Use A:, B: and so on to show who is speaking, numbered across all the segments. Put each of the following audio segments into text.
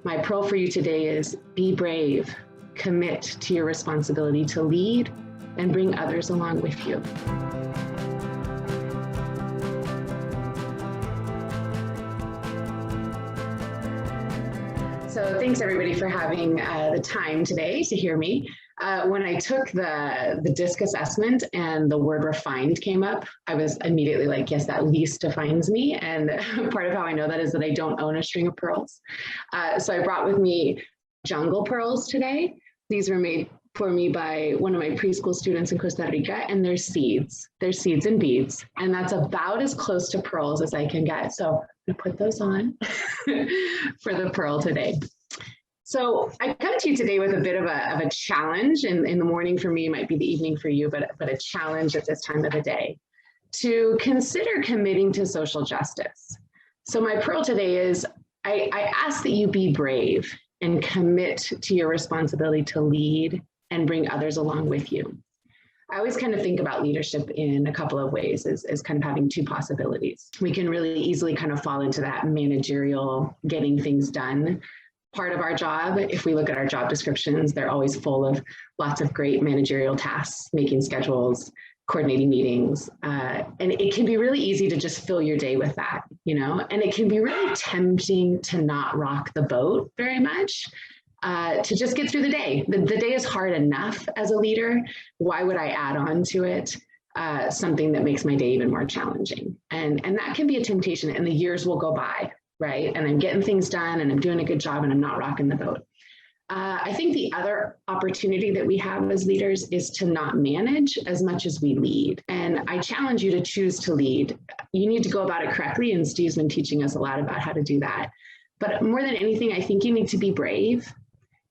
A: My pearl for you today is be brave, commit to your responsibility to lead and bring others along with you. So thanks everybody for having the time today to hear me. When I took the DISC assessment and the word refined came up, I was immediately like, yes, that least defines me. And part of how I know that is that I don't own a string of pearls. So I brought with me jungle pearls today. These were made for me by one of my preschool students in Costa Rica, and they're seeds. They're seeds and beads, and that's about as close to pearls as I can get. So I'm gonna put those on for the pearl today. So I come to you today with a bit of a challenge, and in the morning for me, it might be the evening for you, but a challenge at this time of the day, to consider committing to social justice. So my pearl today is, I ask that you be brave and commit to your responsibility to lead and bring others along with you. I always kind of think about leadership in a couple of ways as kind of having two possibilities. We can really easily kind of fall into that managerial, getting things done part of our job. If we look at our job descriptions, they're always full of lots of great managerial tasks, making schedules, coordinating meetings. And it can be really easy to just fill your day with that, you know, and it can be really tempting to not rock the boat very much. To just get through the day. The day is hard enough as a leader. Why would I add on to it something that makes my day even more challenging? And that can be a temptation, and the years will go by, right? And I'm getting things done and I'm doing a good job and I'm not rocking the boat. I think the other opportunity that we have as leaders is to not manage as much as we lead. And I challenge you to choose to lead. You need to go about it correctly, and Steve's been teaching us a lot about how to do that. But more than anything, I think you need to be brave.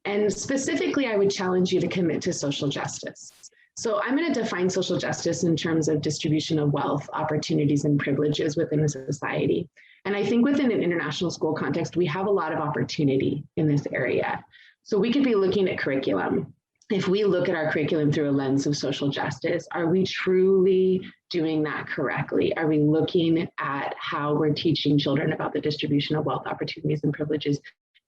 A: And specifically, I would challenge you to commit to social justice. So I'm going to define social justice in terms of distribution of wealth, opportunities, and privileges within a society. And I think within an international school context, we have a lot of opportunity in this area. So we could be looking at curriculum. If we look at our curriculum through a lens of social justice, are we truly doing that correctly? Are we looking at how we're teaching children about the distribution of wealth, opportunities, and privileges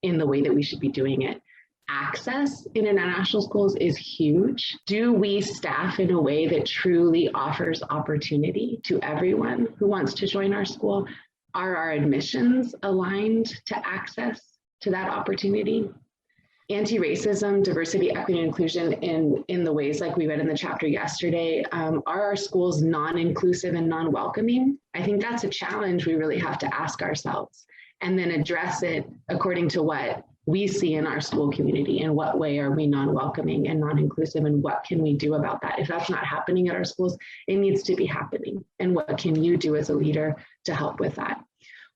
A: in the way that we should be doing it? Access in international schools is huge. Do we staff in a way that truly offers opportunity to everyone who wants to join our school? Are our admissions aligned to access to that opportunity? Anti-racism, diversity, equity, and inclusion in the ways like we read in the chapter yesterday, are our schools non-inclusive and non-welcoming? I think that's a challenge we really have to ask ourselves, and then address it according to what we see in our school community. In what way are we non-welcoming and non-inclusive, and what can we do about that? If that's not happening at our schools, it needs to be happening. And what can you do as a leader to help with that?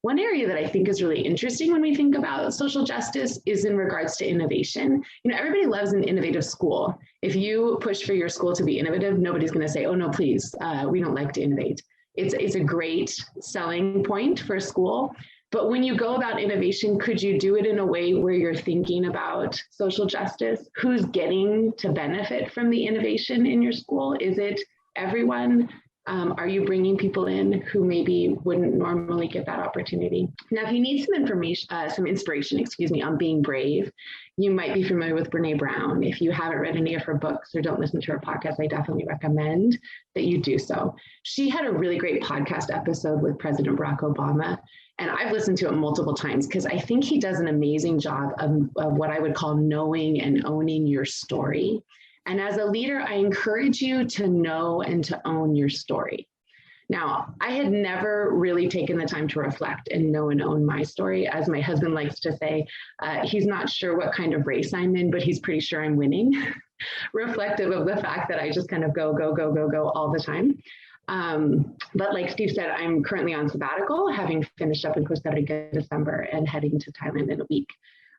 A: One area that I think is really interesting when we think about social justice is in regards to innovation. You know, everybody loves an innovative school. If you push for your school to be innovative, nobody's going to say, oh no, please, we don't like to innovate. It's a great selling point for a school. But when you go about innovation, could you do it in a way where you're thinking about social justice? Who's getting to benefit from the innovation in your school? Is it everyone? Are you bringing people in who maybe wouldn't normally get that opportunity? Now, if you need some inspiration, on being brave, you might be familiar with Brene Brown. If you haven't read any of her books or don't listen to her podcast, I definitely recommend that you do so. She had a really great podcast episode with President Barack Obama. And I've listened to it multiple times because I think he does an amazing job of what I would call knowing and owning your story. And as a leader, I encourage you to know and to own your story. Now, I had never really taken the time to reflect and know and own my story. As my husband likes to say, he's not sure what kind of race I'm in, but he's pretty sure I'm winning, reflective of the fact that I just kind of go all the time. But like Steve said, I'm currently on sabbatical, having finished up in Costa Rica in December and heading to Thailand in a week.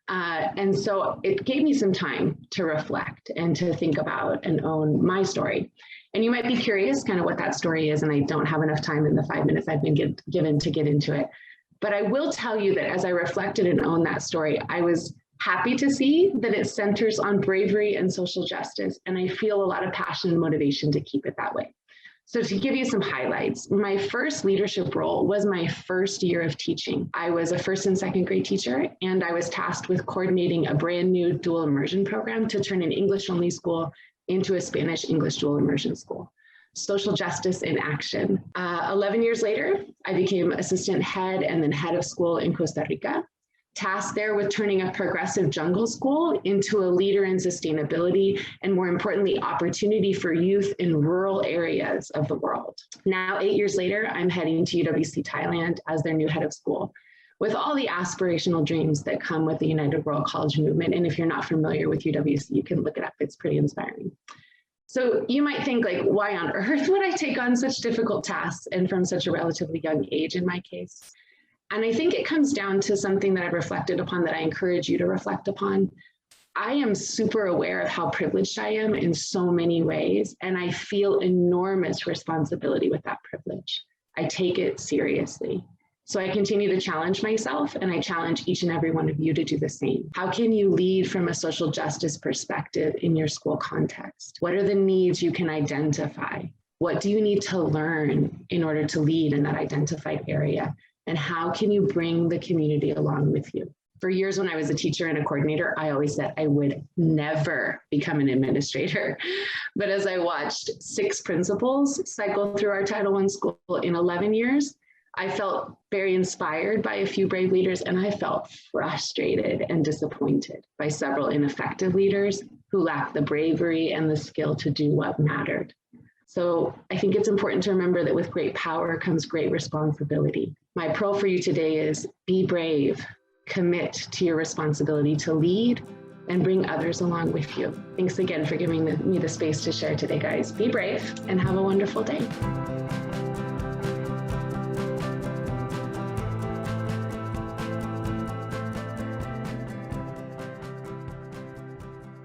A: And so it gave me some time to reflect and to think about and own my story. And you might be curious kind of what that story is, and I don't have enough time in the 5 minutes I've been given to get into it. But I will tell you that as I reflected and owned that story, I was happy to see that it centers on bravery and social justice. And I feel a lot of passion and motivation to keep it that way. So to give you some highlights, my first leadership role was my first year of teaching. I was a first and second grade teacher, and I was tasked with coordinating a brand new dual immersion program to turn an English-only school into a Spanish-English dual immersion school. Social justice in action. 11 years later, I became assistant head and then head of school in Costa Rica, tasked there with turning a progressive jungle school into a leader in sustainability and, more importantly, opportunity for youth in rural areas of the world. Now, 8 years later, I'm heading to UWC Thailand as their new head of school, with all the aspirational dreams that come with the United World College movement. And if you're not familiar with UWC, you can look it up. It's pretty inspiring. So you might think, like, why on earth would I take on such difficult tasks, and from such a relatively young age in my case? And I think it comes down to something that I've reflected upon that I encourage you to reflect upon. I am super aware of how privileged I am in so many ways, and I feel enormous responsibility with that privilege. I take it seriously. So I continue to challenge myself, and I challenge each and every one of you to do the same. How can you lead from a social justice perspective in your school context? What are the needs you can identify? What do you need to learn in order to lead in that identified area? And how can you bring the community along with you? For years, when I was a teacher and a coordinator, I always said I would never become an administrator. But as I watched 6 principals cycle through our Title I school in 11 years, I felt very inspired by a few brave leaders, and I felt frustrated and disappointed by several ineffective leaders who lacked the bravery and the skill to do what mattered. So I think it's important to remember that with great power comes great responsibility. My pearl for you today is be brave, commit to your responsibility to lead, and bring others along with you. Thanks again for giving me the space to share today, guys. Be brave and have a wonderful day.